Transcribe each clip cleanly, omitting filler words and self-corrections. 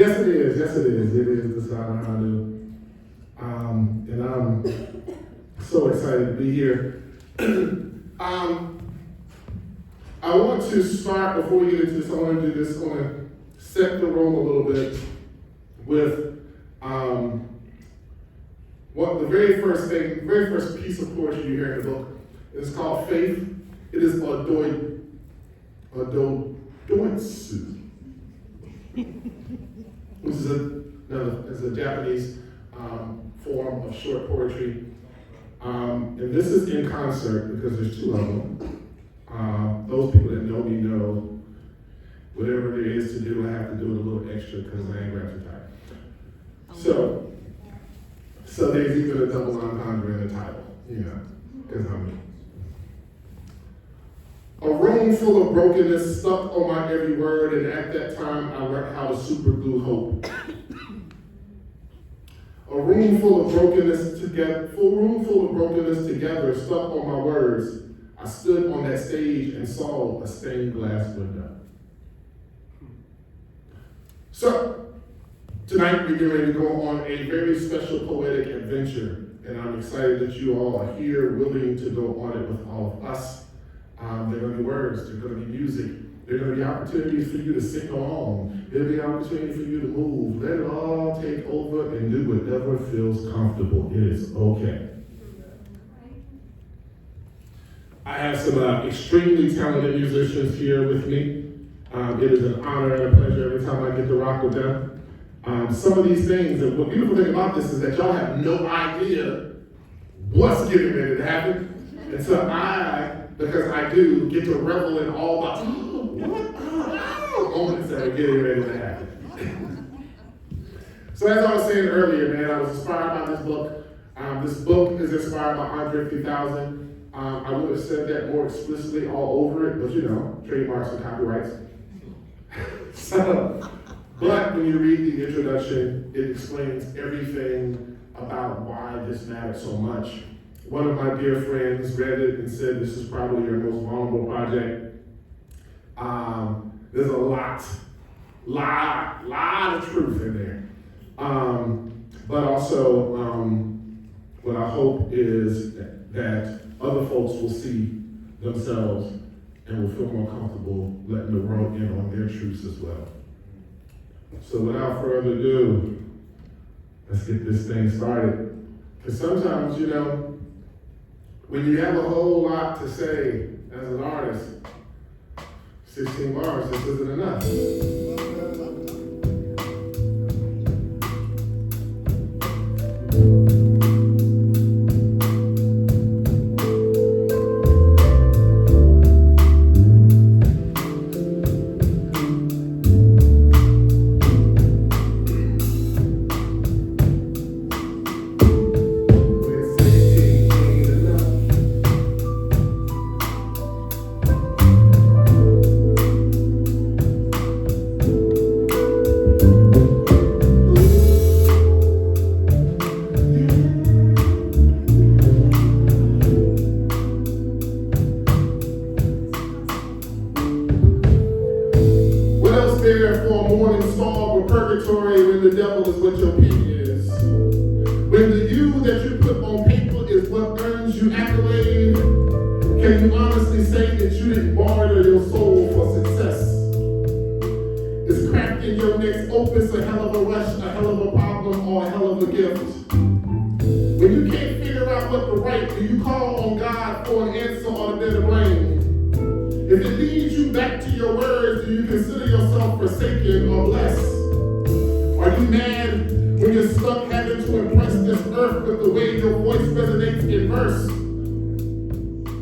Yes, it is. Yes, it is. It is Dasan Ahanu. And I'm so excited to be here. I want to start, before we get into this, I want to do this, I want to set the room a little bit with what the very first piece of poetry you hear in the book is called Faith. It is Odoitsu, which is a Japanese form of short poetry. And this is in concert because there's two of them. Those people that know me know whatever there is to do, I have to do it a little extra because I ain't got too tired. So there's even a double entendre in the title, because I'm me. A room full of brokenness stuck on my every word, and at that time I learned how to superglue hope. A room full of brokenness together stuck on my words. I stood on that stage and saw a stained glass window. So, tonight we're getting ready to go on a very special poetic adventure, and I'm excited that you all are here, willing to go on it with all of us. There are going to be words, there are going to be music, there are going to be opportunities for you to sing along, there'll be an opportunity for you to move. Let it all take over and do whatever feels comfortable. It is okay. I have some extremely talented musicians here with me. It is an honor and a pleasure every time I get to rock with them. Some of these things, and what beautiful thing about this is that y'all have no idea what's getting ready to happen. And so because I do, get to revel in all the moments that are getting ready to happen. So as I was saying earlier, man, I was inspired by this book. This book is inspired by Andre 3000. I would have said that more explicitly all over it, but trademarks and copyrights. But when you read the introduction, it explains everything about why this matters so much. One of my dear friends read it and said, this is probably your most vulnerable project. There's a lot of truth in there. But also, what I hope is that other folks will see themselves and will feel more comfortable letting the world in on their truths as well. So without further ado, let's get this thing started. Because sometimes, when you have a whole lot to say as an artist, 16 bars just isn't enough.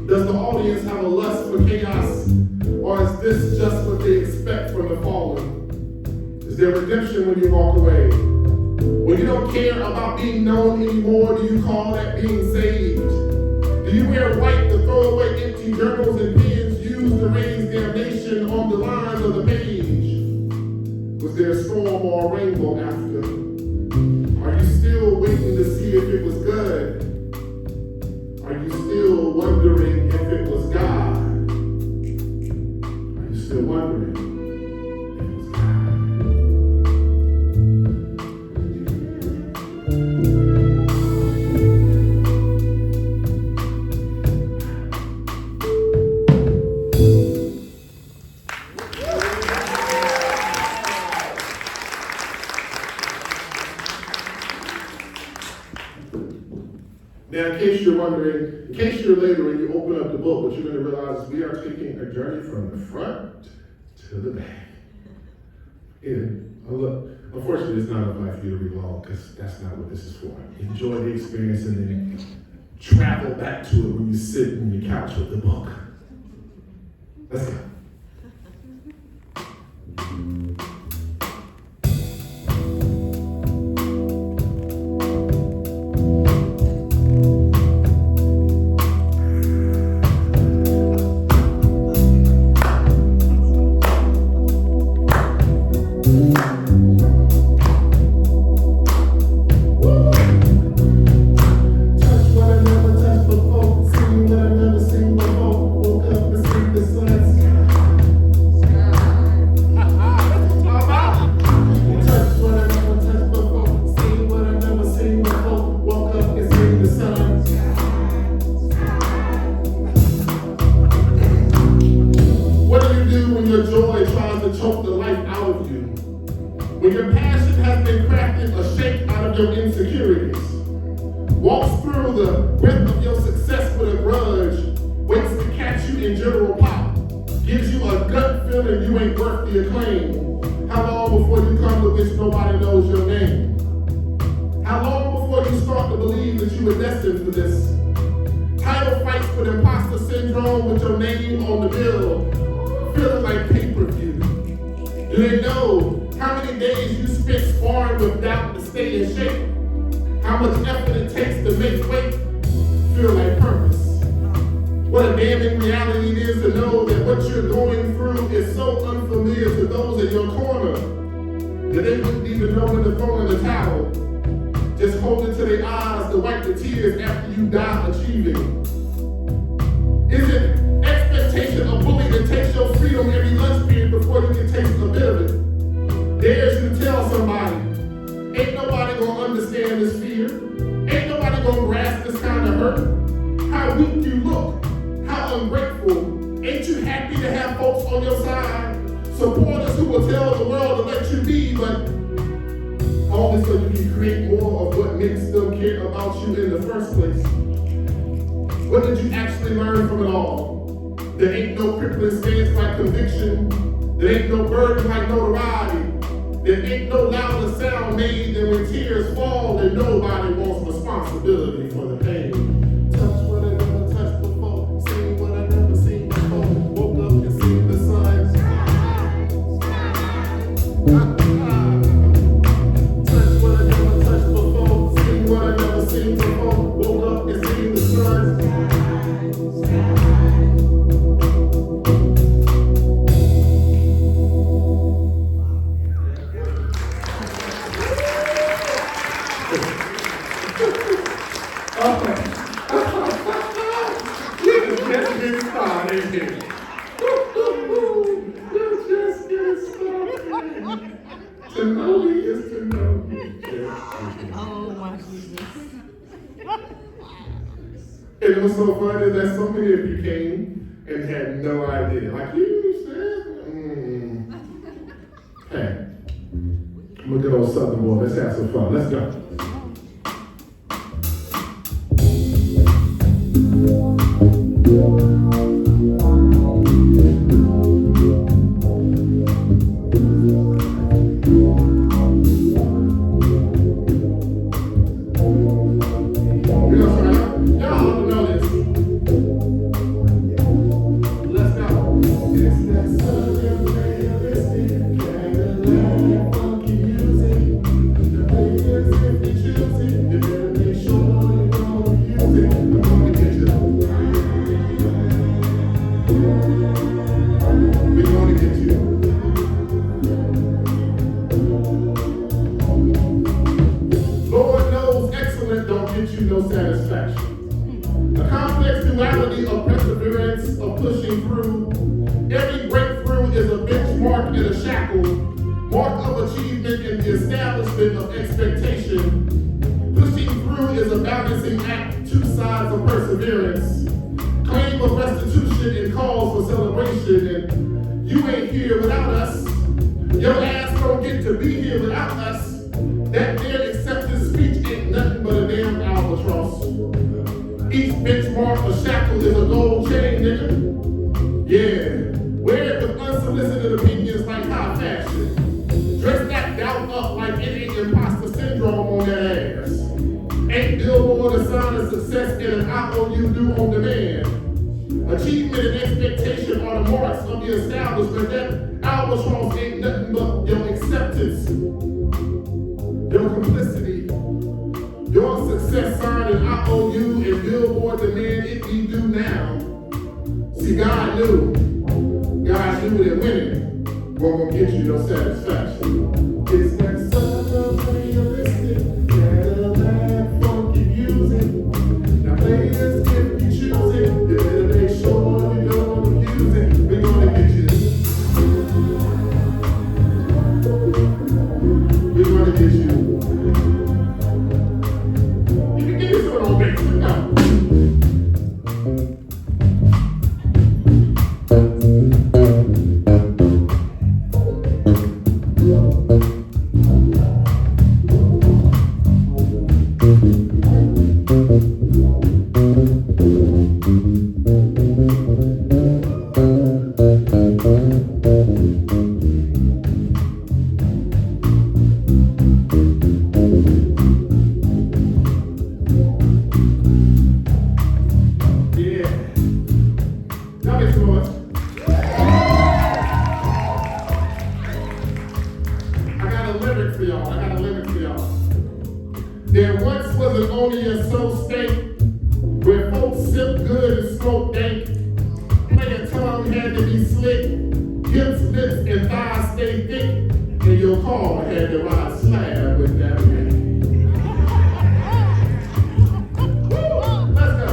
Does the audience have a lust for chaos, or is this just what they expect from the fallen? Is there redemption when you walk away? When you don't care about being known anymore, do you call that being saved? Do you wear white to throw away empty journals and pens used to raise damnation on the lines of the page? Was there a storm or a rainbow after? Are you still waiting to see if it was good? Are you still wondering if it was God? Are you still wondering if it was God? case you're later and you open up the book, what you're going to realize is we are taking a journey from the front to the back. Unfortunately, it's not enough for you to read long because that's not what this is for. Enjoy the experience and then travel back to it when you sit on your couch with the book. Let's go. When your passion has been crafted a shape out of your insecurities, walks through the breadth of your success with a grudge, waits to catch you in general pop, gives you a gut feeling you ain't worth the acclaim. How long before you come to which nobody knows your name? How long before you start to believe that you were destined for this? Title fights with imposter syndrome with your name on the bill, feeling like pay-per-view. Do they know how many days you spent sparring with doubt to stay in shape? How much effort it takes to make weight feel like purpose? What a damning reality it is to know that what you're going through is so unfamiliar to those in your corner that they wouldn't even know when to throw in the towel. Just holding to their eyes to wipe the tears after you die achieving. Is it expectation of bully that takes your freedom every lunch period before you can taste a bit of it? Dares you to tell somebody, ain't nobody gonna understand this fear. Ain't nobody gonna grasp this kind of hurt. How weak you look, how ungrateful. Ain't you happy to have folks on your side? Supporters who will tell the world to let you be, but all this so you can create more of what makes them care about you in the first place. What did you actually learn from it all? There ain't no crippling stance like conviction. There ain't no burden like notoriety. There ain't no louder sound made than when tears fall and nobody wants responsibility for the pain. Touch what I never touched before, seen what I never seen before, woke up and seen the sun. Touch what I never touched before, seen what I never seen before, woke up and seen the sun. To know me is to know me. Oh my Jesus. And it was so funny that so many of you came and had no idea. Like you said, Hey, I'm a good old Southern boy. Let's have some fun. Let's go. No satisfaction. A complex duality of perseverance, of pushing through. Every breakthrough is a benchmark and a shackle, mark of achievement in the establishment of expectation. Pushing through is a balancing act, two sides of perseverance. Claim of restitution and calls for celebration, and you ain't here without us. Your ass don't get to be here without us. That their acceptance speech ain't nothing but a damn albatross. Each benchmark, a shackle is a gold chain, nigga. Yeah, wear it with unsolicited opinions like high fashion. Dress that doubt up like it ain't imposter syndrome on that ass. Ain't billboard a sign of success in an IOU due on demand. Achievement and expectation are the marks of the establishment. That albatross ain't nothing but your acceptance, your complicity, your success sign and IOU and billboard demand it be due now. See, God knew that winning won't gonna get you no satisfaction. It's that sort of realistic, Cadillac funky music. Now play this if you choose it. You better make sure you don't abuse it. We're gonna get you. We're gonna get you. You can get this one on bass. No. There once was an only so state where folks sip good and smoke dank. Player tongue had to be slick, hips, lips, and thighs stay thick, and your car had to ride slab with that man. Let's go.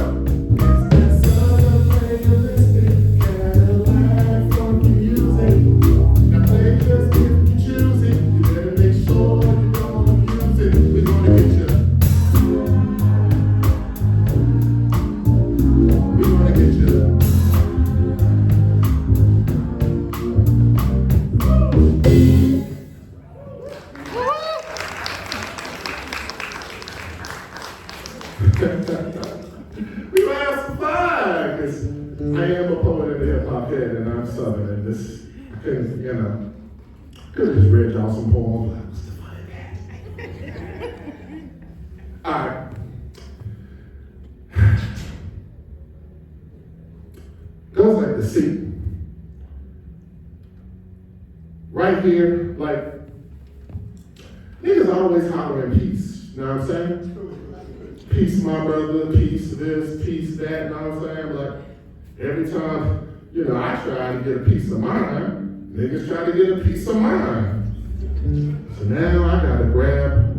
It's that southern realistic, Cadillac funky music. Now play just if you choose it. You better make sure you don't abuse it. We're gonna get you. We gonna have some fun, because I am a poet and a hip hop head, and I'm Southern, and this, I couldn't, could have just read y'all some poems, but what's the fun in that? All right. Goes like the sea. Right here, like, niggas always hollering peace, you know what I'm saying? Peace, my brother, peace this, peace that, you know what I'm saying? Like, every time, I try to get a piece of mind, niggas try to get a piece of mind. So now I gotta grab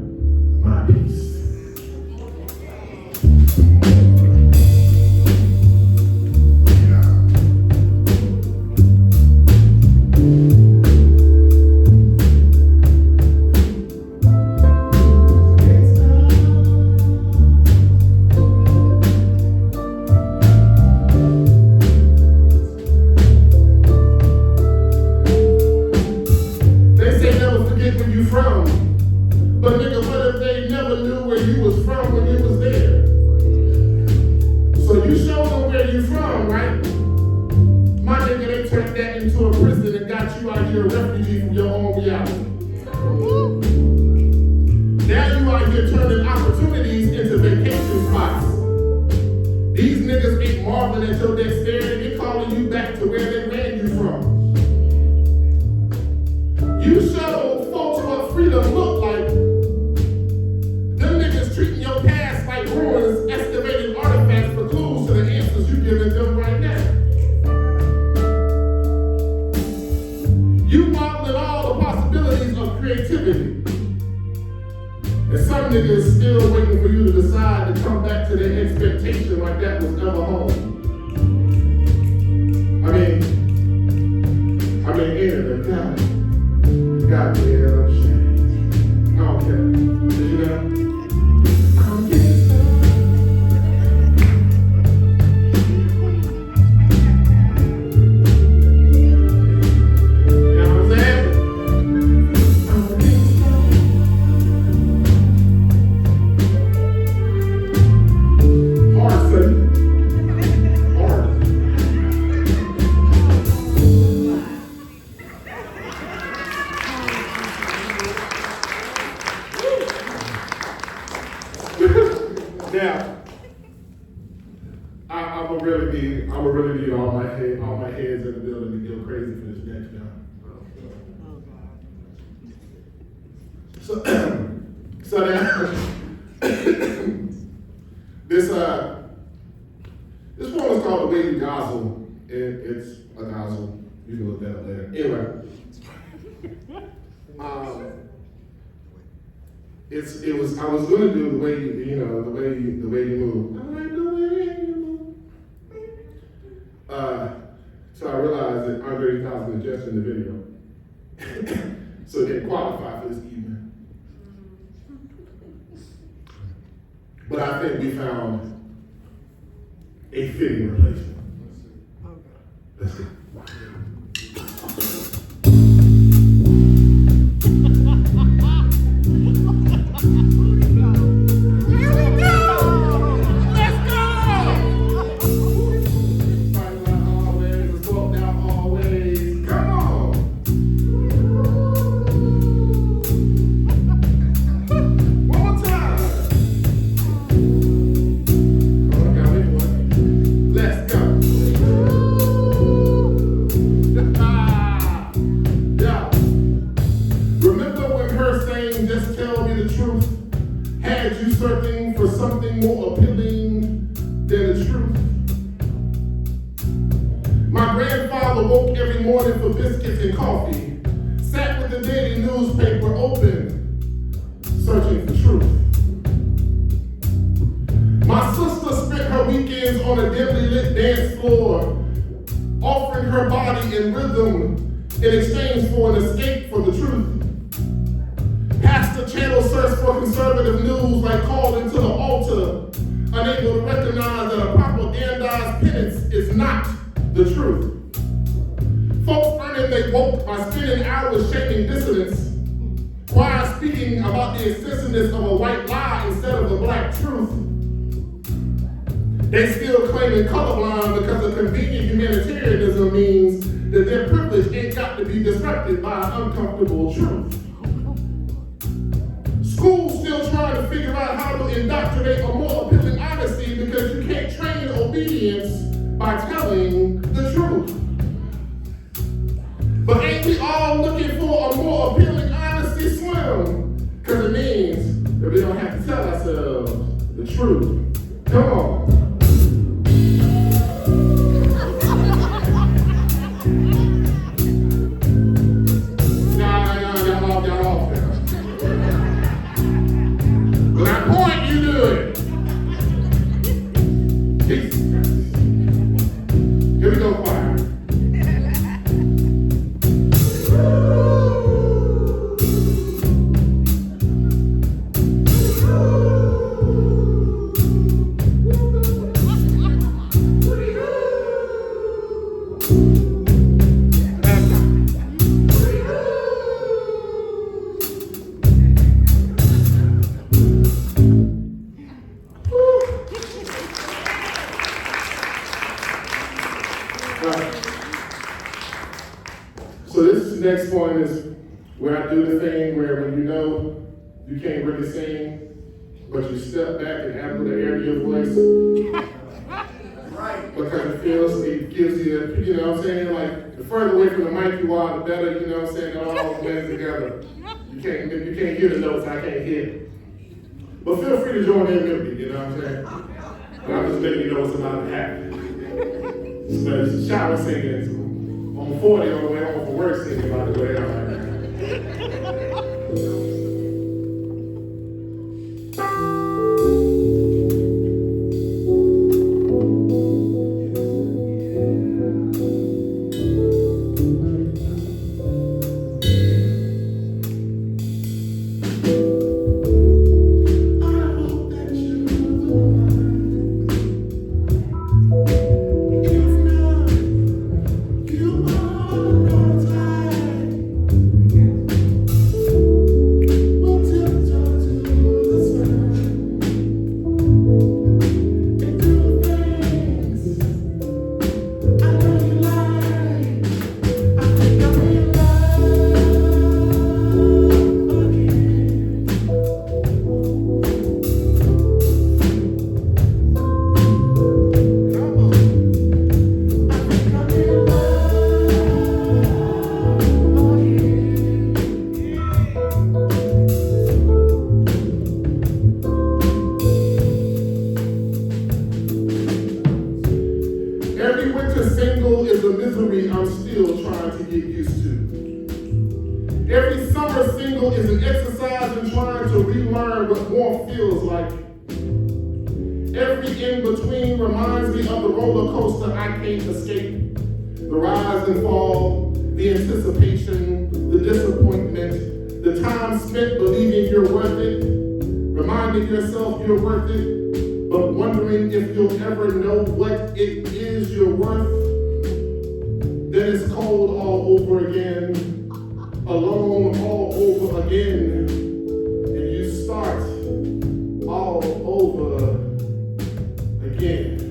my piece. But nigga, what if they never knew where you was from when you was there? So you show them where you from, right? My nigga, they turned that into a prison and got you out here a refugee from your own reality. Now you out here turning opportunities into vacation spots. These niggas ain't marveling at your dexterity, they calling you back to where they ran you from. You show folks what freedom look like. Them niggas treating your past like ruins, excavating artifacts for clues to the answers you giving them right now. You modeling all the possibilities of creativity. And some niggas still waiting for you to decide to come back to their expectation like that was never home. I mean, in the goddamn shit. I don't care. Did you know? I don't care. You know what I'm saying? I don't care. Hard study. really need all my heads in the building to go crazy for this next one. So now this one is called The Way You Gozzle. It's a gozzle. You can look that up later. Anyway. I was gonna do the way the way you move. I like the way you move. So I realized that Andre 3000 is just in the video. So it didn't qualify for this evening. But I think we found a fitting replacement. Let's see. They still claiming colorblind because of convenient humanitarianism means that their privilege ain't got to be disrupted by an uncomfortable truth. Schools still trying to figure out how to indoctrinate a more appealing honesty because you can't train obedience by telling the truth. But ain't we all looking for a more appealing honesty, Slim? Because it means that we don't have to tell ourselves the truth. Come on. Next point is where I do the thing where when you know you can't really sing, but you step back and add a little air to your voice. Right. Because it gives you, you know what I'm saying? Like, the further away from the mic you are, the better, you know what I'm saying? It all blends together. You can't hear the notes I can't hear. But feel free to join in with me, you know what I'm saying? And I'm just letting you know what's about to happen. So it's shower singing. On 40 on the way home from work singing, by the way. winter single is a misery I'm still trying to get used to. Every summer single is an exercise in trying to relearn what warmth feels like. Every in-between reminds me of the roller coaster I can't escape. The rise and fall, the anticipation, the disappointment, the time spent believing you're worth it, reminding yourself you're worth it, but wondering if you'll ever know what it is you're worth. Then it's cold all over again, alone all over again, and you start all over again.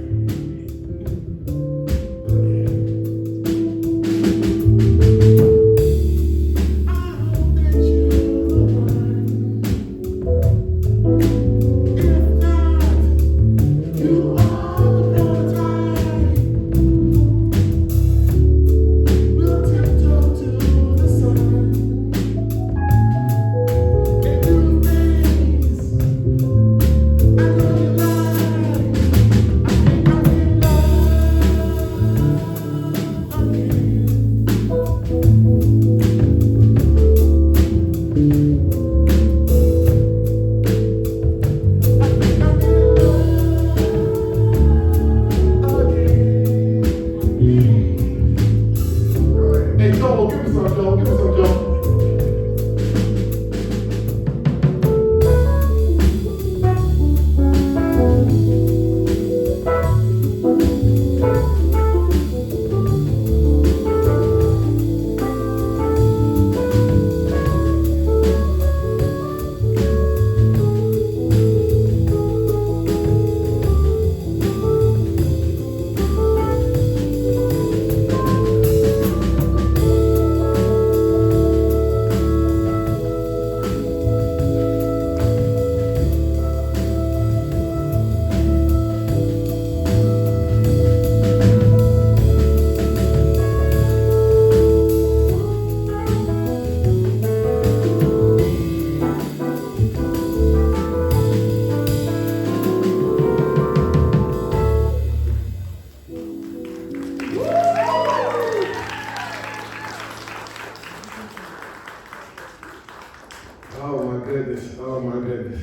Oh my goodness.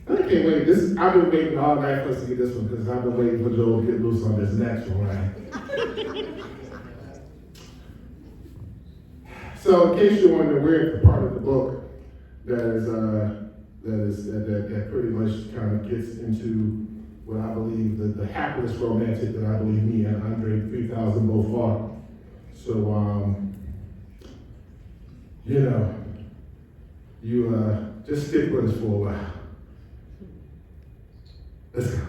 I can't wait. I've been waiting all night for us to get this one because I've been waiting for Joel to get loose on this next one, right? So in case you're wondering, we're at the part of the book that pretty much kind of gets into what I believe the happiest romantic that I believe me and Andre 3000 both are. So you just stick with us for a while. Let's go.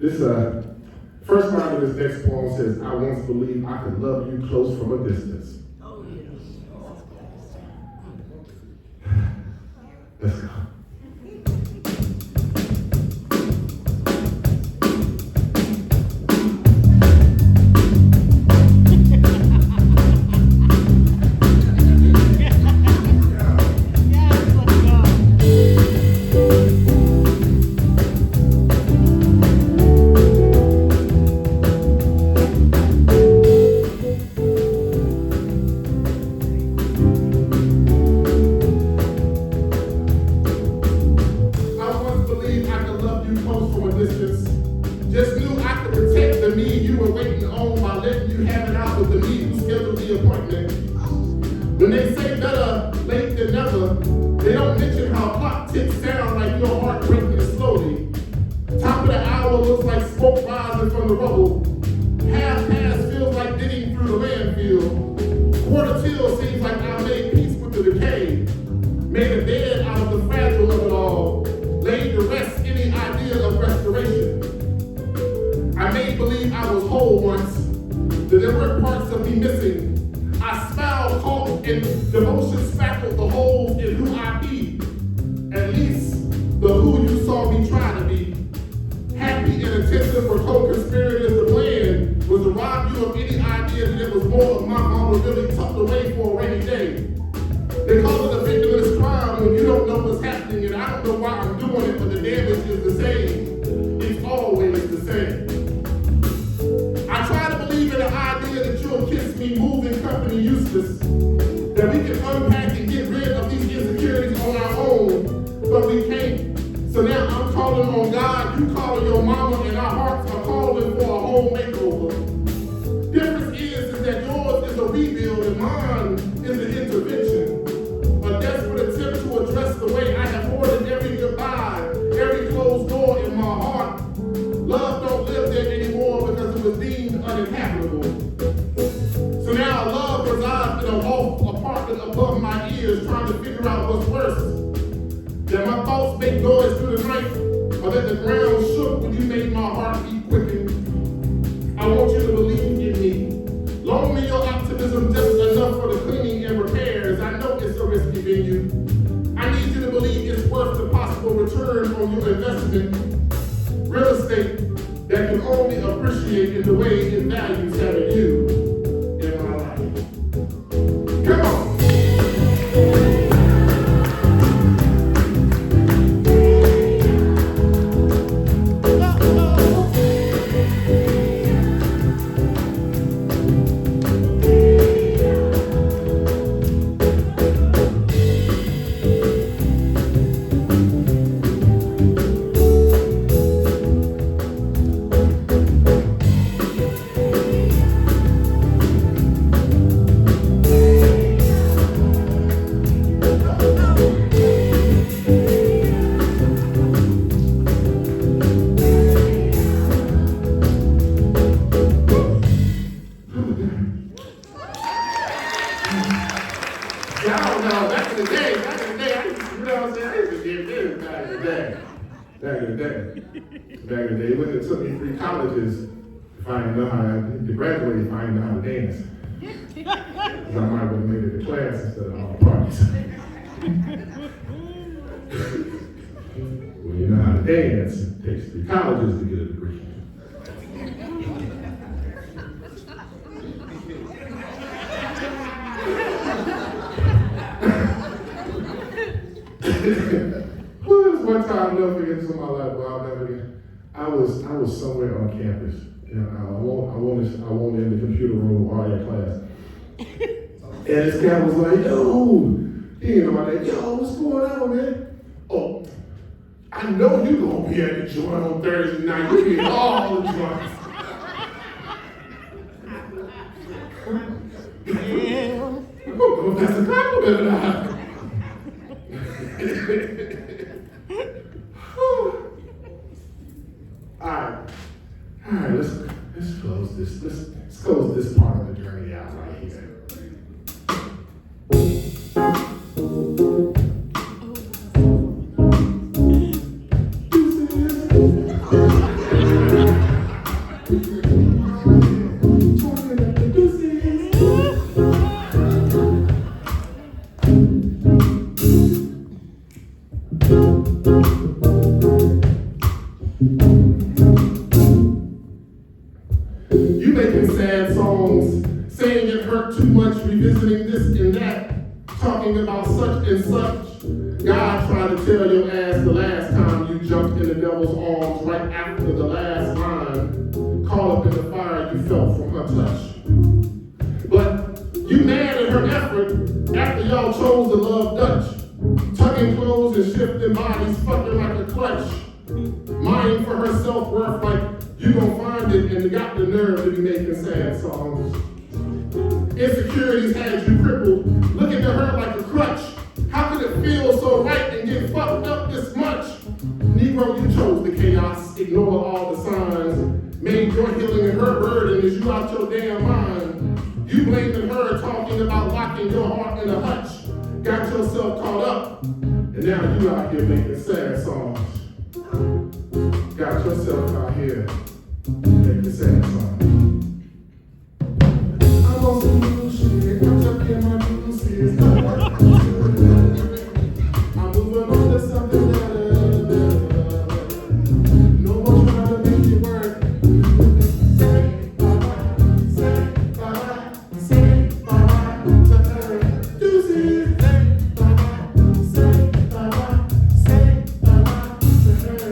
This first line of this next poem says, I once believed I could love you close from a distance. Oh, yes. Let's go. Just knew I could protect the me you were waiting on by letting you have it out with the me who scheduled the appointment. When they say better late than never, they don't mention how clock ticks sound like your heart breaking slowly. Top of the hour looks like smoke rising from the rubble. Half past feels like digging through the landfill. Quarter till seems like I made peace with the decay. Made a bed out of the fragile of it all. Laid to rest any idea of restoration. I made believe I was whole once, that there were parts of me missing. I smiled, caught, and devotion spackled the holes in who I be. At least the who you saw me try to be. Happy and attentive or co-conspirators, the plan was to rob you of any idea that it was more of my vulnerability tucked away for a rainy day. They call it a victimless crime when you don't know what's happening, and I don't know why I'm doing it, but the damage is the same. It's always the same. I try to believe in the idea that you'll kiss me, moving company useless, that we can unpack and get rid of these insecurities on our own, but we can't. So now I'm calling on God, you calling your mama, and our hearts are calling for a home makeover. Difference is that yours is a rebuild and mine is an intervention. A desperate attempt to address the way I have hoarded every goodbye, every closed door in my heart. Love don't live there anymore because it was deemed uninhabitable. So now love resides in a loft apartment above my ears, trying to figure out what's worse. That my thoughts make noise through the night, or that the ground shook when you made my heart beat quicken. I want you to believe in me. Loan me your optimism just enough for the cleaning and repairs. I know it's a risky venue. I need you to believe it's worth the possible return on your investment. Real estate that can only appreciate in the way it values having you in my life. Come on. Back in the day, it wouldn't have took me 3 colleges to graduate if I didn't know how to dance. Because I might have made it to class instead of all the parties. When you know how to dance, it takes 3 colleges to get a degree. One time, I'll never forget this in my life, but I'll never forget. I was somewhere on campus, and I won't in the computer room or in class. And this guy was like, yo, he didn't know my name. Yo, what's going on, man? Oh, I know you gonna be at the joint on Thursday night. You be at all the joints. I'm gonna go that's a compliment now. All right, let's close this. Let's close this part of the journey out right here. saying it hurt too much, revisiting this and that, talking about such and such. God tried to tell your ass the last time you jumped in the devil's arms right after the last line, caught up in the fire you felt from her touch. But you mad at her effort after y'all chose to love Dutch, tucking clothes and shifting bodies, fucking like a clutch, mining for her self-worth like you gon' find it and got the nerve to be making sad songs. Insecurities had you crippled, looking to her like a crutch. How could it feel so right and get fucked up this much? Negro, you chose the chaos, ignored all the signs, made your healing and her burden as you out your damn mind. You blaming her, talking about locking your heart in a hutch, got yourself caught up, and now you out here making sad songs. Got yourself out here making sad songs. I'm on some new shit, I'm tucking my juices. I'm moving on to something better. No more trying to make it work. Say bye-bye, say bye-bye, say bye-bye to her. Deuces. Say bye-bye, say bye-bye, say bye-bye to her.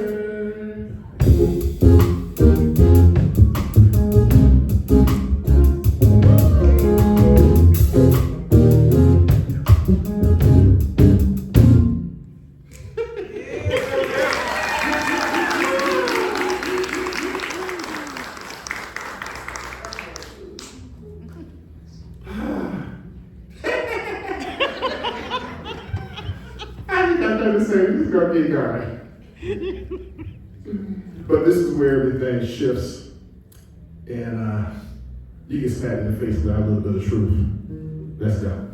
This is gonna get going. But this is where everything shifts, and you get smacked in the face with a little bit of truth. Let's go.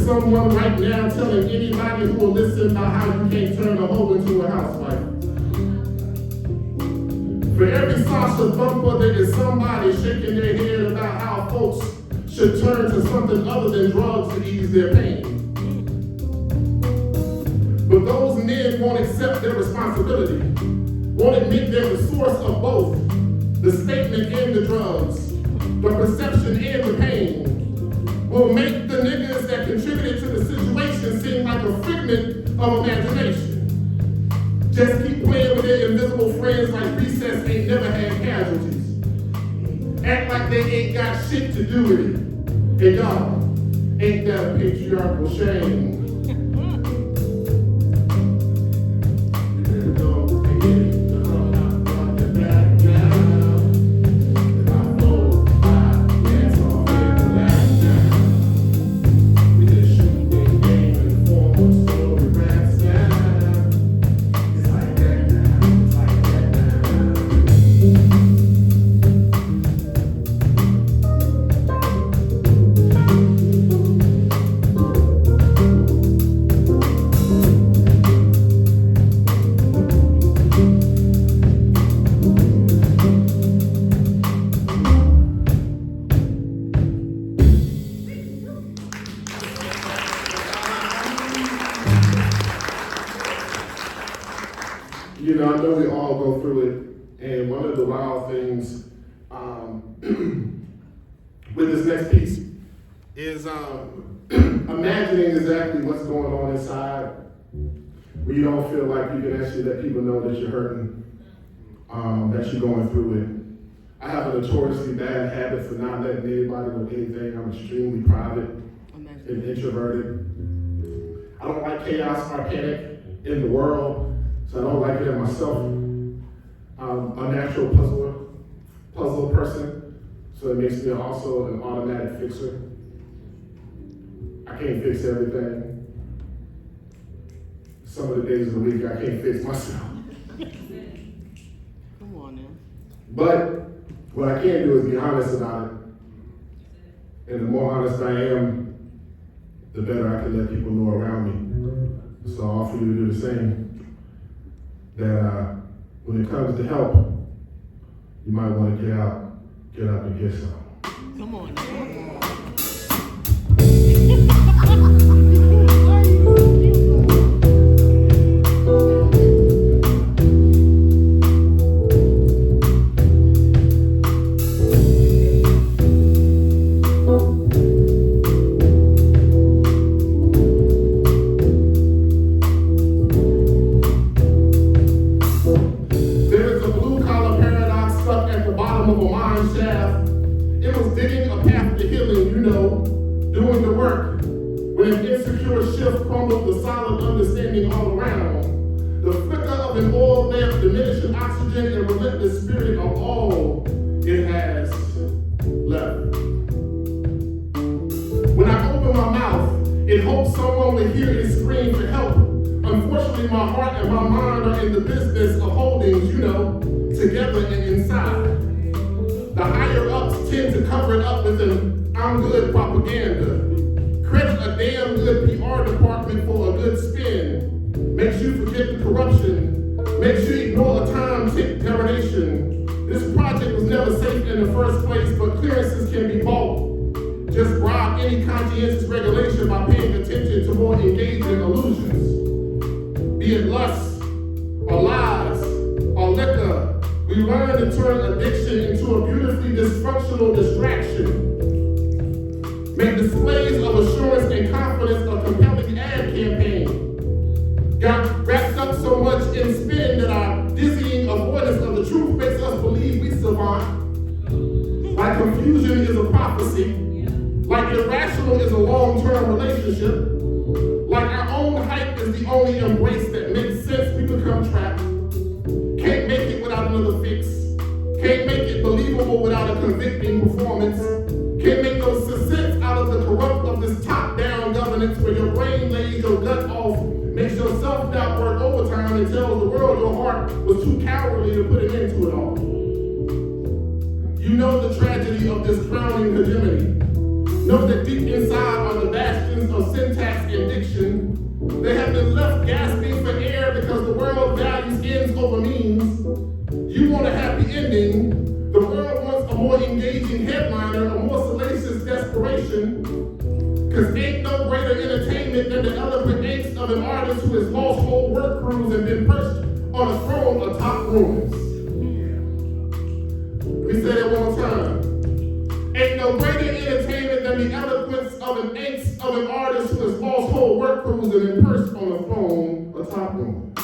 Someone right now telling anybody who will listen about how you can't turn a hoe into a housewife. For every Sasha thumper, there is somebody shaking their head about how folks should turn to something other than drugs to ease their pain. But those men won't accept their responsibility, won't admit they're the source of both, the statement and the drugs, the perception and the pain. Will make the niggas that contributed to the situation seem like a figment of imagination. Just keep playing with their invisible friends like recess ain't never had casualties. Act like they ain't got shit to do with it. And y'all, ain't that a patriarchal shame? You know, I know we all go through it, and one of the wild things with this next piece is imagining exactly what's going on inside when you don't feel like you can actually let people know that you're hurting, that you're going through it. I have a notoriously bad habit for not letting anybody know anything. I'm extremely private and introverted. I don't like chaos or panic in the world. So I don't like it myself. I'm a natural puzzle person. So it makes me also an automatic fixer. I can't fix everything. Some of the days of the week I can't fix myself. Come on now. But what I can do is be honest about it. And the more honest I am, the better I can let people know around me. So I offer you to do the same. That when it comes to help, you might want to get up and get some. Come on now. Doing the work, when an insecure shift crumbled the solid understanding all around, the flicker of an oil lamp diminishing oxygen and relentless spirit of all it has left. When I open my mouth in hopes someone will hear it scream for help, unfortunately my heart and my mind are in the business of holding, together and inside. The higher ups tend to cover it up with an I'm good propaganda. Credit a damn good PR department for a good spin. Makes you forget the corruption. Makes you ignore a time-tick termination. This project was never safe in the first place, but clearances can be bought. Just bribe any conscientious regulation by paying attention to more engaging illusions. Be it lust, or lies, or liquor, we learn to turn addiction into a beautifully dysfunctional distraction. Make displays of assurance and confidence a compelling ad campaign. Got wrapped up so much in spin that our dizzying avoidance of the truth makes us believe we survive. Like confusion is a prophecy. Like irrational is a long-term relationship. Like our own hype is the only embrace that makes sense, we become trapped. Can't make it without another fix. Can't make it believable without a convicting performance. Can't make no sense out of the corrupt of this top-down governance where your brain lays your gut off, makes your self-doubt work overtime and tells the world your heart was too cowardly to put an end to it all. You know the tragedy of this crowning hegemony. Know that deep inside are the bastions of syntax and diction. They have been left gasping for air because the world values ends over means. You want a happy ending. The world wants a more engaging headliner, a more salacious desperation. Cause ain't no greater entertainment than the eloquent angst of an artist who has lost whole work crews and been perched on a throne atop ruins. We say that one more time. Ain't no greater entertainment than the eloquence of an angst of an artist who has lost whole work crews and been perched on a throne atop ruins.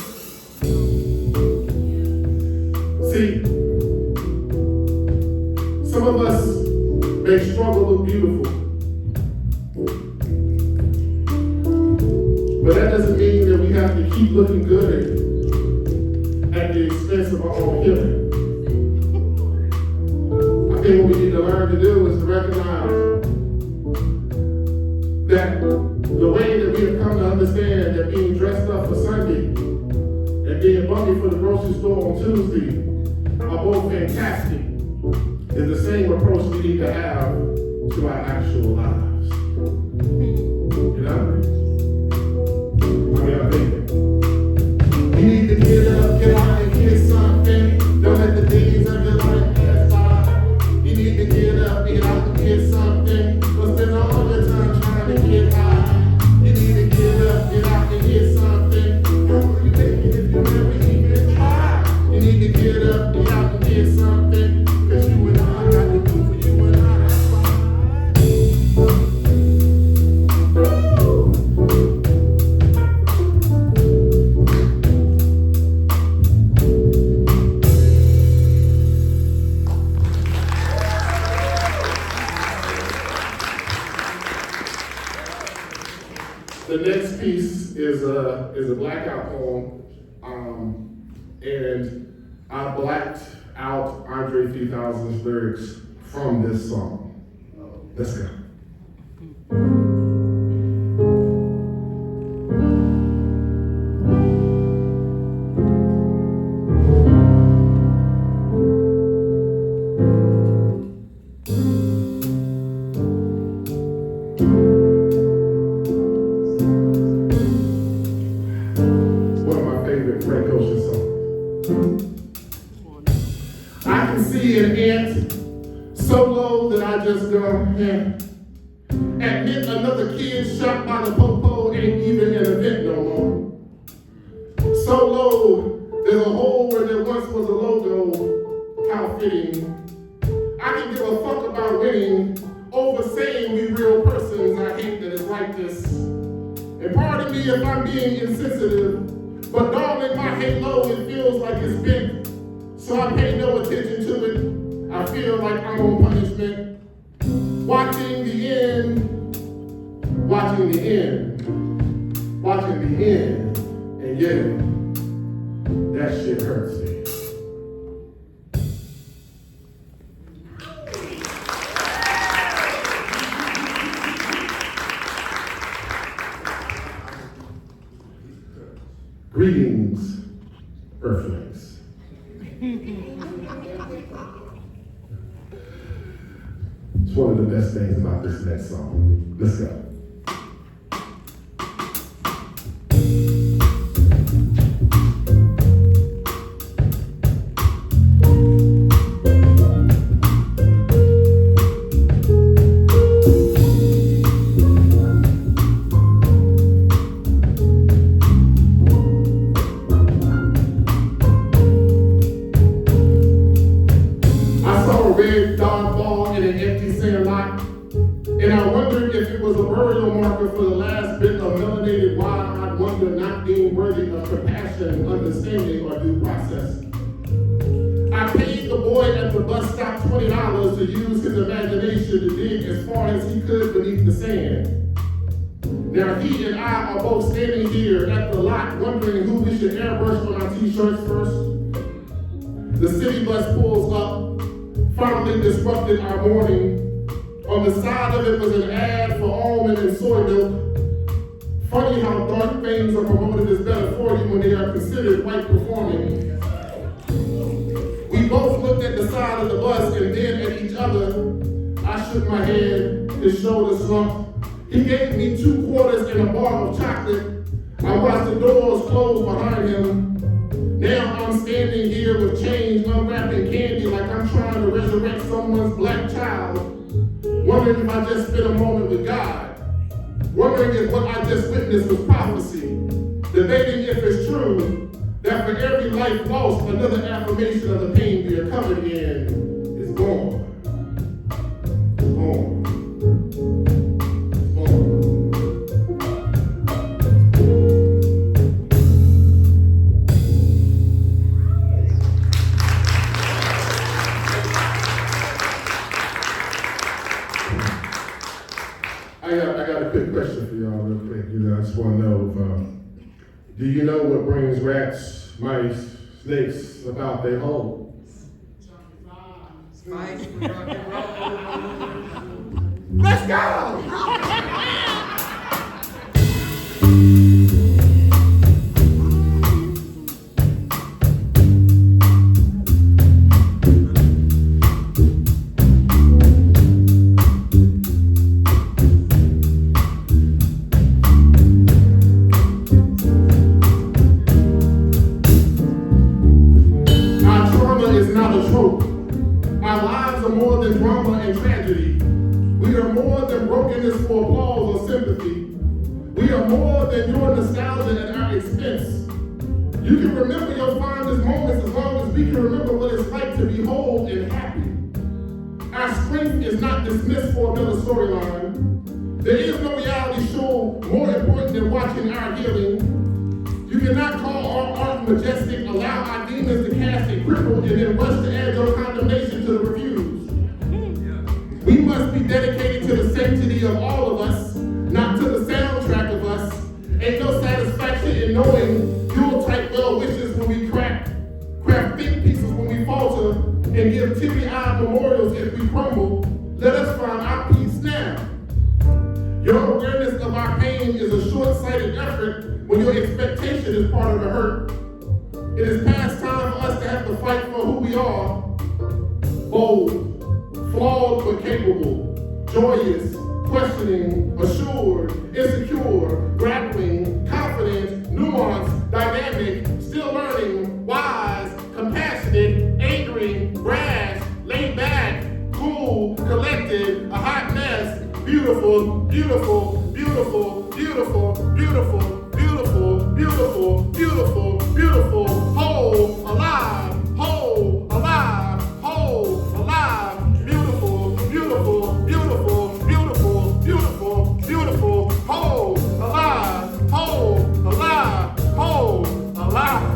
See, some of us may struggle look beautiful, but that doesn't mean that we have to keep looking good at the expense of our own healing. I think what we need to learn to do is to recognize that the way that we have come to understand that being dressed up for Sunday and being bumpy for the grocery store on Tuesday are both fantastic is the same approach we need to have to our actual lives. I think you need to get up, get out, and get something. Don't let the days of your life pass by. You need to get up, get out, and get something. Don't spend all your time trying to get high. You need to get up, get out, and get something. How will you make it if you never even try? You need to get up, get out, and get something. Cause you and I got to do for you and I, that's fine. The next piece is a blackout poem, and I blacked out Andre 3000's lyrics from this song. Let's go. I can see an ant so low that I just go, admit another kid shot by the popo ain't even an event no more. So low, there's a hole where there once was a logo. How fitting. I can give a fuck about winning over saying we real persons. I hate that it's like this. And pardon me if I'm being insensitive, but darling, my halo, it feels like it's bent. So I pay no attention to it. I feel like I'm on punishment. Watching the end, watching the end, watching the end, and yeah, that shit hurts me. Greetings, Earthlings. It's one of the best things about this next song. Let's go. Red dog ball in an empty sand lot, and I wondered if it was a burial marker for the last bit of melanated wide-eyed wonder not being worthy of compassion, understanding, or due process. I paid the boy at the bus stop $20 to use his imagination to dig as far as he could beneath the sand. Now he and I are both standing here at the lot wondering who we should airbrush on our t-shirts first. The city bus pulls up, finally disrupted our morning. On the side of it was an ad for almond and soy milk. Funny how dark things are promoted as better for you when they are considered white performing. We both looked at the side of the bus and then at each other. I shook my head, his shoulders slumped. He gave me 2 quarters and a bar of chocolate. I watched the doors close behind him. Now I'm standing here with change, unwrapping candy like I'm trying to resurrect someone's black child. Wondering if I just spent a moment with God. Wondering if what I just witnessed was prophecy. Debating if it's true that for every life lost, another affirmation of the pain we are covered in is born. Born. I got a quick question for y'all real quick. I just want to know, do you know what brings rats, mice, snakes about their hole? Let's go! Our lives are more than drama and tragedy. We are more than brokenness for applause or sympathy. We are more than your nostalgia at our expense. You can remember your fondest moments as long as we can remember what it's like to be whole and happy. Our strength is not dismissed for another storyline. There is no reality show more important than watching our healing. You cannot call our art majestic, allow our demons to cast a cripple, and then rush to add your condemnation to the reviews. We must be dedicated to the sanctity of all of us, not to the soundtrack of us. Ain't no satisfaction in knowing you'll type well wishes when we craft think pieces when we falter, and give teary-eyed memorials if we crumble. belonging is a short-sighted effort when your expectation is part of the hurt. It is past time for us to have to fight for who we are. Bold, flawed but capable, joyous, questioning, assured, insecure, grappling, confident, nuanced, dynamic, still learning, wise, compassionate, angry, brash, laid back, cool, collected, a hot mess, beautiful, beautiful, beautiful, beautiful, beautiful, beautiful, beautiful, beautiful, beautiful, whole, alive, whole, alive, whole, alive, beautiful, beautiful, beautiful, beautiful, beautiful, beautiful, whole, alive, whole, alive, whole, alive.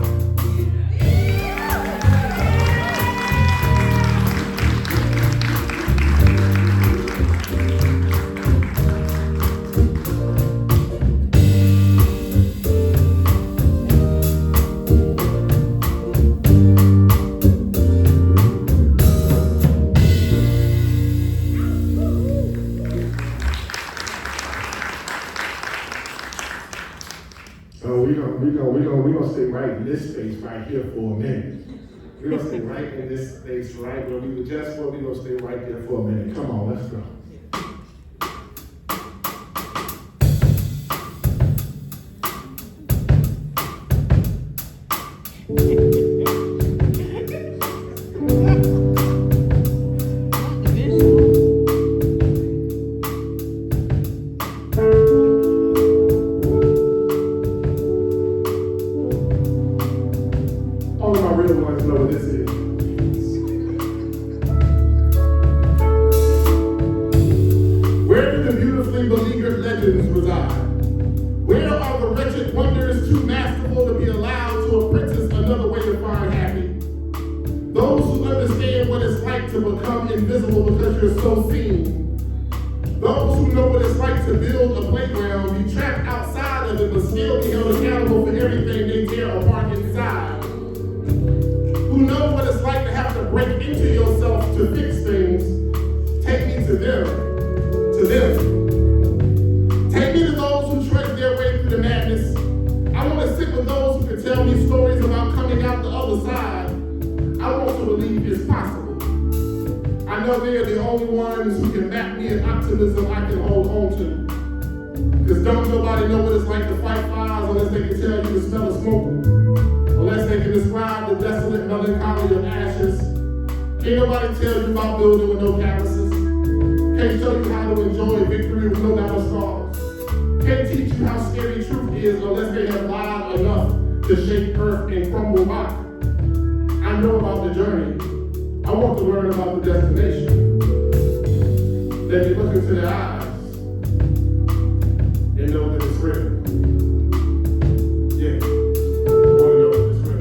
We're gonna stay right in this space right here for a minute. We're gonna stay right in this space right where we were just where we're gonna stay right there for a minute. Come on, let's go. To become invisible because you're so seen. Those who know what it's like to build a playground, be trapped outside of it, but still be held accountable for everything they tear apart inside. Who know what it's like to have to break into yourself to fix things. Take me to them, to them. Take me to those who trudge their way through the madness. I want to sit with those who can tell me stories about coming out the other side. I want to believe it's possible. I know they are the only ones who can map me an optimism I can hold on to. Because don't nobody know what it's like to fight fires unless they can tell you the smell of smoke. Unless they can describe the desolate melancholy of ashes. Can't nobody tell you about building with no calluses. Can't show you how to enjoy victory with no doubt scars. Can't teach you how scary truth is unless they have lied enough to shake earth and crumble rock. I know about the journey. I want to learn about the destination. Let me look into their eyes and know that it's real. Yeah, I want to know that it's real.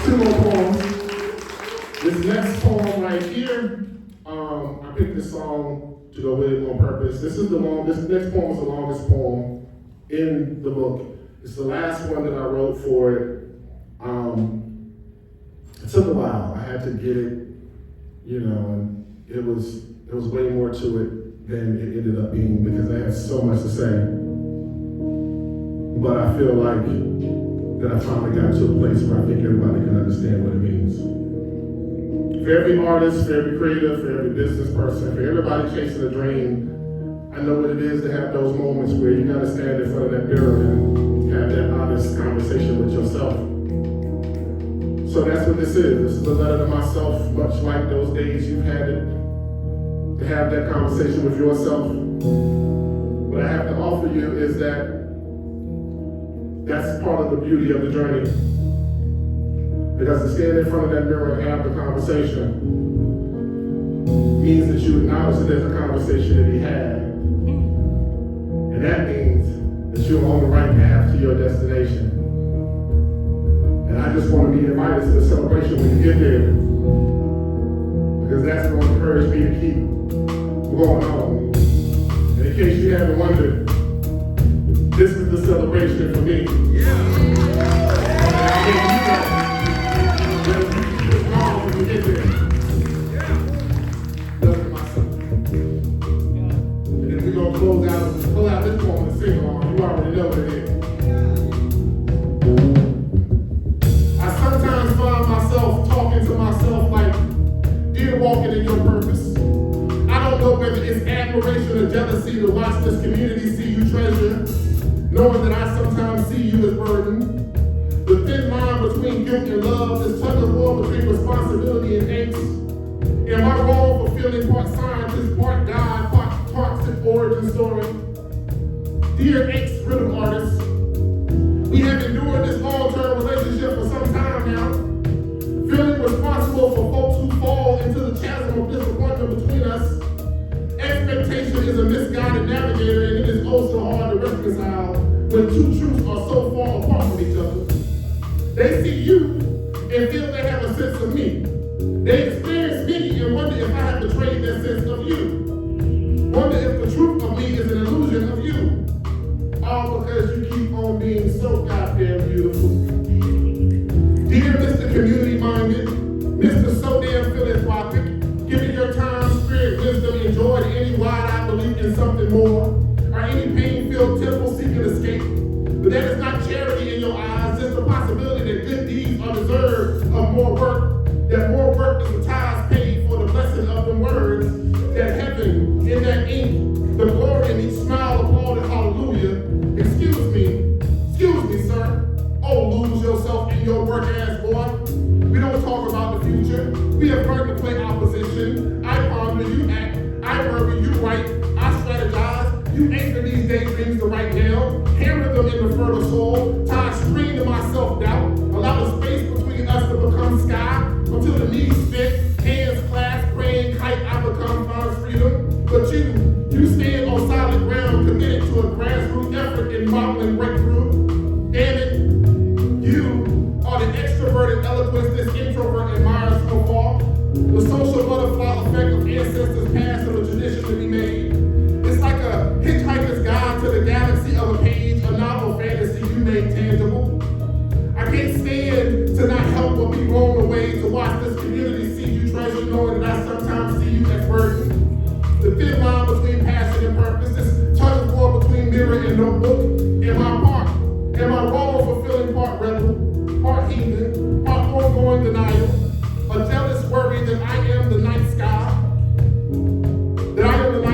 Two more poems. This next poem right here, I picked this song to go with it on purpose. This next poem is the longest poem in the book. It's the last one that I wrote for it. It took a while. I had to get it, and it was way more to it than it ended up being because I had so much to say. But I feel like that I finally got to a place where I think everybody can understand what it means. For every artist, for every creator, for every business person, for everybody chasing a dream, I know what it is to have those moments where you gotta stand in front of that mirror and have that honest conversation with yourself. So that's what this is. This is a letter to myself, much like those days you've had it, to have that conversation with yourself. What I have to offer you is that's part of the beauty of the journey. Because to stand in front of that mirror and have the conversation means that you acknowledge that there's a conversation to be had. And that means that you're on the right path to your destination. And I just want to be invited to the celebration when you get there, because that's going to encourage me to keep going on. And in case you haven't wondered, this is the celebration for me. Yeah. When you get there. Look at myself. And then we're going to pull out this one and sing along. You already know what it is. I sometimes find myself talking to myself like, dear, walking in your purpose. I don't know whether it's admiration or jealousy to watch this community see you treasure, knowing that I sometimes see you as burden. The thin line between guilt and love, this tug of war between responsibility and angst. Am I wrong for feeling part scientist, part God, part toxic origin story? Dear ex-rhythm artists, we have endured this long-term relationship for some time now, feeling responsible for folks who fall into the chasm of disappointment between us. Expectation is a misguided navigator, and it is also hard to reconcile when two truths are so far apart from each other. They see you and feel they have a sense of me. They experience me and wonder if I have betrayed their sense of you. Wonder if the truth of me is an illusion of you. All because you keep on being so goddamn beautiful. Dear Mr. Community-minded, Mr. So damn philanthropic, giving your time, spirit, wisdom, and joy to any wide-eyed belief in something more, or any pain-filled temple seeking escape. But that is not charity in your eyes, just the possibility that good deeds are deserved of more work, that more work is the tithes paid for the blessing of the words, that heaven in that ink, the glory in each smile applauded hallelujah. Excuse me, sir. Oh, lose yourself in your work ass boy. We don't talk about the future. We have learned to play opposition. I ponder, you act. I worry, you write. I strategize. You anchor these daydreams to right now. Hammer them in the fertile soul. Tie a string to my self-doubt. Allow the space between us to become sky. Until the knees fit, hands clasped, praying kite, I become finds freedom. But you stand on solid ground, committed to a grassroots effort in modeling breakthrough. Damn it, you are the extroverted eloquence this introvert admires so far. The social butterfly effect of ancestors past and a tradition to be made. It's like a hitchhiker's guide to the galaxy of a page, a novel fantasy you made tangible. I can't stand to not help but be blown away to watch this community see you treasure, knowing that I sometimes see you as burden. The thin line between passion and purpose, this tug of war between mirror and notebook. Am I wrong for feeling part rebel, part heathen, part ongoing denial, a jealous worry that I am the night sky, that I am the night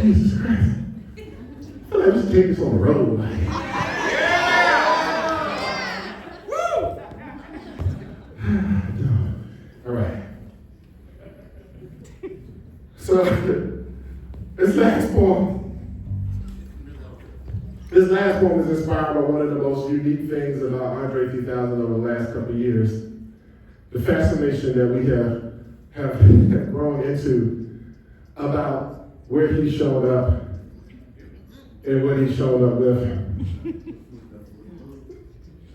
Jesus Christ. I feel like we should take this on the road. All right. So, this last poem is inspired by one of the most unique things about Andre 3000 over the last couple of years. The fascination that we have grown into about where he showed up and what he showed up with.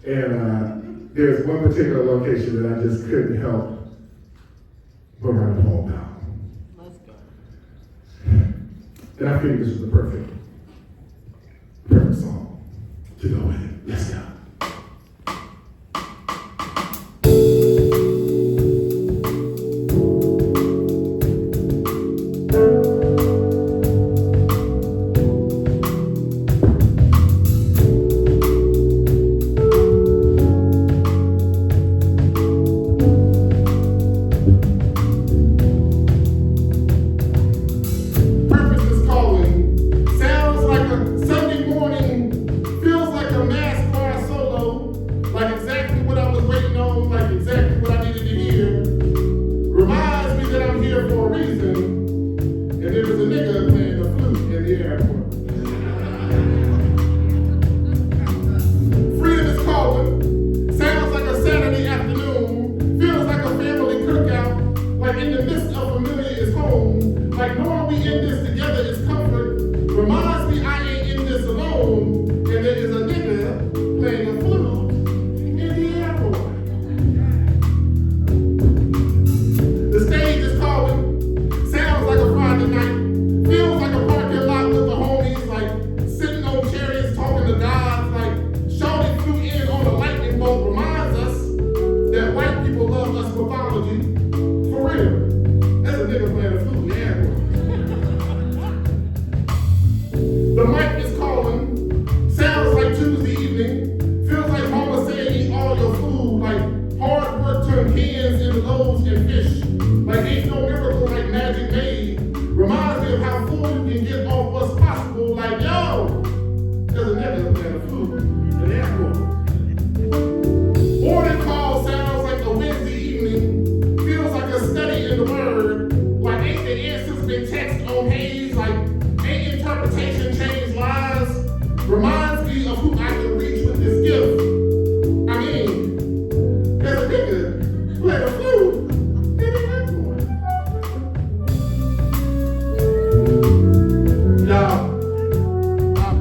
And there's one particular location that I just couldn't help but write a poem about. Let's go. And I figured this was the perfect song to go with it. Let's go.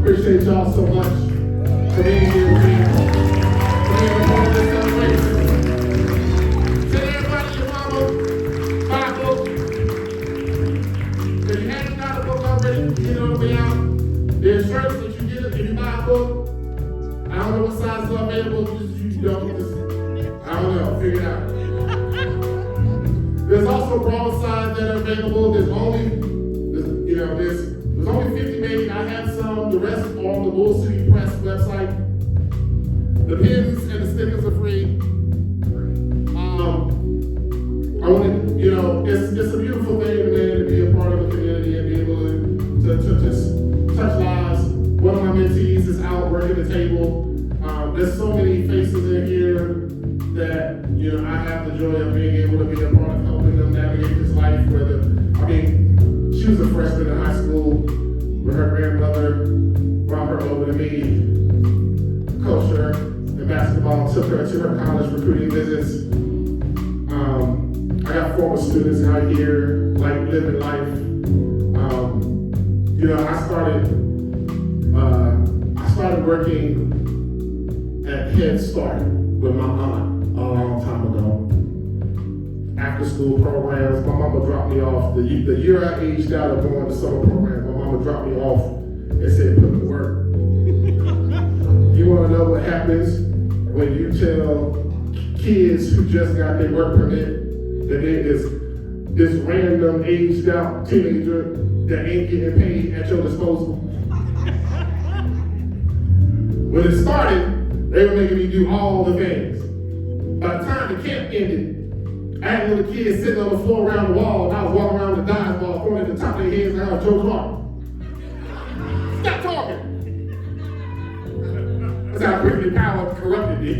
Appreciate y'all so much for being here with me. For being a part of this celebration. Tell everybody your mama, buy a book. If you haven't got a book already, get it on the way out. There's shirts that you get if you buy a book. I don't know what sizes are available. I don't know. Figure it out. There's also broadsides that are available. There's only 50 made. I have some. The rest are on the Bull City Press website. The pins and the stickers are free. I want to, it's a beautiful thing, man, to be a part of the community and be able to just touch lives. One of my mentees is out working the table. There's so many faces in here that, I have the joy of being able to be a part of helping them navigate this life. She was a freshman in high school when her grandmother brought her over to me, coached her in basketball, took her to her college recruiting visits. I got former students out here, living life. I started working at Head Start with my aunt a long time ago. After school programs, my mama dropped me off. The year I aged out of going to summer programs, my mama dropped me off and said, put to work. You want to know what happens when you tell kids who just got their work permit that there is this random aged out teenager that ain't getting paid at your disposal? When it started, they were making me do all the things. By the time the camp ended, I had little kids sitting on the floor around the wall, and I was walking around with the dodgeball, throwing at the top of their heads like I was Joe Clark. talking. That's how quickly power corrupted me.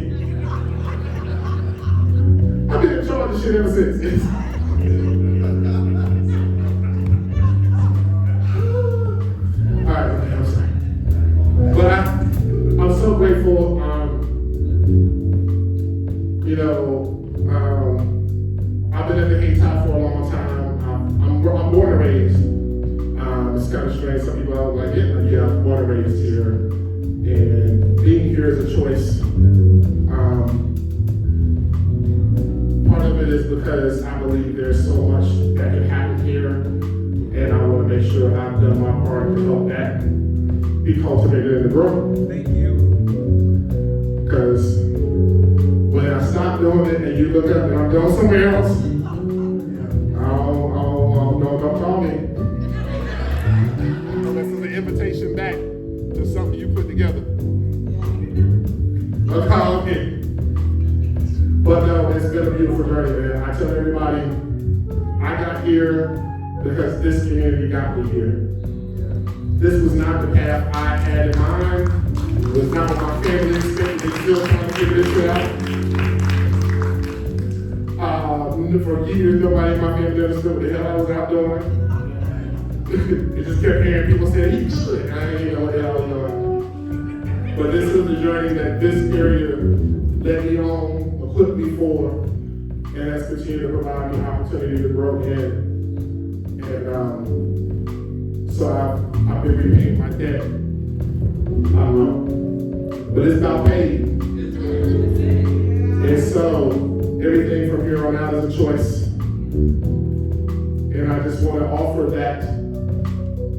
I've been in charge of shit ever since. Alright, okay, I'm sorry. But I'm so grateful, I've been in the Haiti for a long time. I'm born and raised. It's kind of strange. Some people are like, yeah, I'm born and raised here. And being here is a choice. Part of it is because I believe there's so much that can happen here. And I want to make sure I've done my part to help that be cultivated and grow. Thank you. Because when I stop doing it and you look up and I'm going somewhere else, don't call me. This is an invitation back to something you put together. Don't call me. But no, it's been a beautiful journey, man. I tell everybody, I got here because this community got me here. This was not the path I had in mind. It was not what my family expected. They still trying to figure this shit out. For years, nobody in my family understood what the hell I was out doing. It just kept hearing people say, he good. I didn't even know what the hell I was doing. But this is the journey that this area led me on, equipped me for, and has continued to provide me opportunity to grow in. And so I've been repaying my debt. But it's about paid. And so everything from here on out is a choice. And I just want to offer that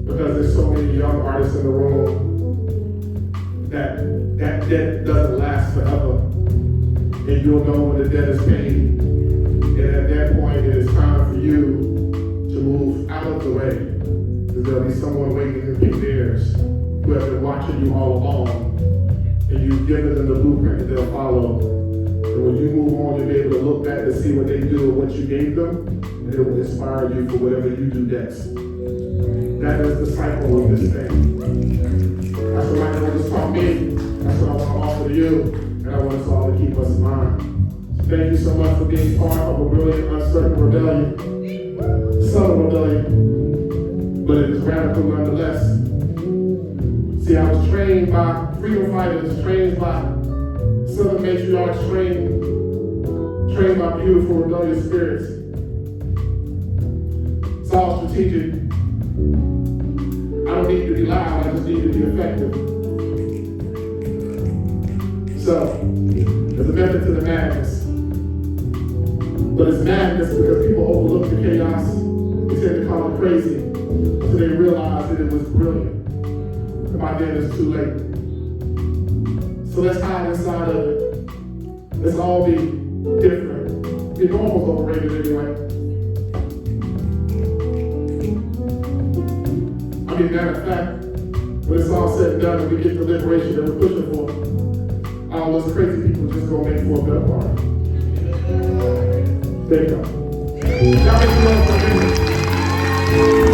because there's so many young artists in the room that debt doesn't last forever. And you'll know when the debt is paid. And at that point, it is time for you to move out of the way. Because there'll be someone waiting to pick theirs who have been watching you all along. And you've given them the blueprint that they'll follow. And when you move on, you'll be able to look back to see what they do and what you gave them, and it will inspire you for whatever you do next. That is the cycle of this thing. That's what Michael just taught me. That's what I want to offer to you, and I want us all to keep us in mind. So thank you so much for being part of a brilliant, uncertain rebellion. Subtle rebellion, but it is radical nonetheless. See, I was trained by freedom fighters, trained by Southern matriarchs, trained by beautiful rebellious spirits. It's all strategic. I don't need to be loud, I just need to be effective. So, there's a method to the madness. But it's madness because people overlook the chaos. They tend to call it crazy. So they realize that it was brilliant. And by then it's too late. So let's hide inside of it. Let's all be different. Being normal is overrated anyway. I mean, matter of fact, when it's all said and done and we get the liberation that we're pushing for, all those crazy people just gonna make for a better party. There you go. Y'all make some noise for me.